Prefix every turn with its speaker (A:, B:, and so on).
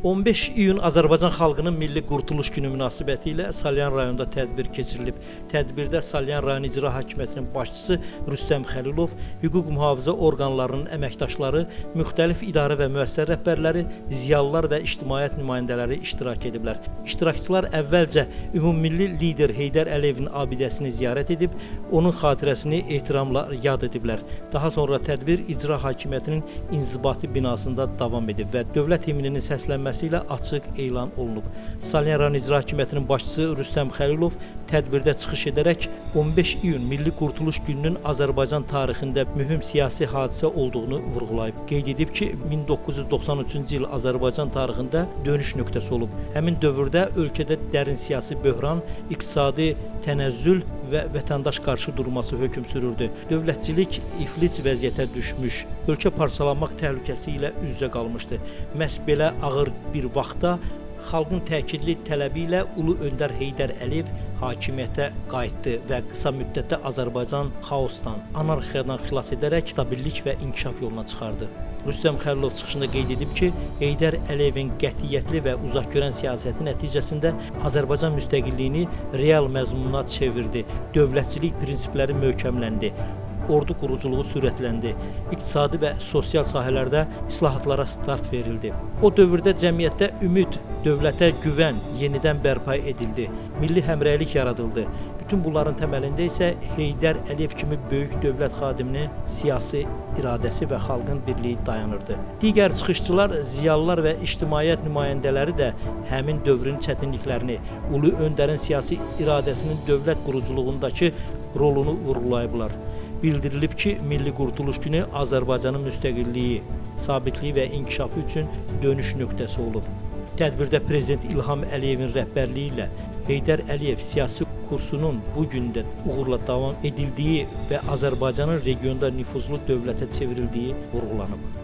A: 15 iyun Azərbaycan xalqının Milli Qurtuluş Günü münasibətilə Salyan rayonunda tədbir keçirilib. Tədbirdə Salyan rayon İcra Hakimiyyətinin başçısı Rüstəm Xəlilov, hüquq mühafizə orqanlarının əməkdaşları, müxtəlif idarə və müəssisə rəhbərləri, ziyalılar və ictimaiyyət nümayəndələri iştirak ediblər. İştirakçılar əvvəlcə ümummilli lider Heydər Əliyevin abidəsini ziyarət edib, onun xatirəsini ehtiramla yad ediblər. Daha sonra tədbir İcra Hakimiyyətinin inzibati binasında davam edib və dövlət himninin səslənməsi ilə açıq elan olunub. Salyan rayon İcra Hakimiyyətinin başçısı Rüstəm Xəlilov tədbirdə çıxış edərək 15 iyun Milli Qurtuluş Gününün Azərbaycan tarixində mühüm siyasi hadisə olduğunu vurğulayıb. Qeyd edib ki, 1993-cü il Azərbaycan tarixində dönüş nöqtəsi olub. Həmin dövrdə ölkədə dərin siyasi böhran, iqtisadi tənəzzül və vətəndaş qarşı durması hökm sürürdü. Dövlətçilik iflic vəziyyətə düşmüş, ölkə parçalanmaq təhlükəsi ilə üz-üzə qalmışdı. Məhz belə ağır bir vaxtda xalqın təkidli tələbi ilə Ulu Öndər Heydər Əliyev hakimiyyətə qayıtdı və qısa müddətdə Azərbaycan xaosdan, anarxiyadan xilas edərək stabillik və inkişaf yoluna çıxardı. Rüstəm Xəlilov çıxışında qeyd edib ki, Heydər Əliyevin qətiyyətli və uzaqgörən siyasəti nəticəsində Azərbaycan müstəqilliyini real məzmununa çevirdi, dövlətçilik prinsipləri möhkəmləndi, ordu quruculuğu sürətləndi, iqtisadi və sosial sahələrdə islahatlara start verildi. O dövrdə cəmiyyətdə ümid, dövlətə güvən yenidən bərpa edildi, milli həmrəylik yaradıldı. Bütün bunların təməlində isə Heydər Əliyev kimi böyük dövlət xadiminin siyasi iradəsi və xalqın birliyi dayanırdı. Digər çıxışçılar, ziyalılar və ictimaiyyət nümayəndələri də həmin dövrün çətinliklərini, Ulu Öndərin siyasi iradəsinin dövlət quruculuğundakı rolunu vurğulayıblar. Bildirilib ki, Milli Qurtuluş Günü Azərbaycanın müstəqilliyi, sabitliyi və inkişafı üçün dönüş nöqtəsi olub. Tədbirdə Prezident İlham Əliyevin rəhbərliyi ilə Heydər Əliyev siyasi kursunun bu gündə uğurla davam edildiyi və Azərbaycanın regionda nüfuzlu dövlətə çevrildiyi vurğulanıb.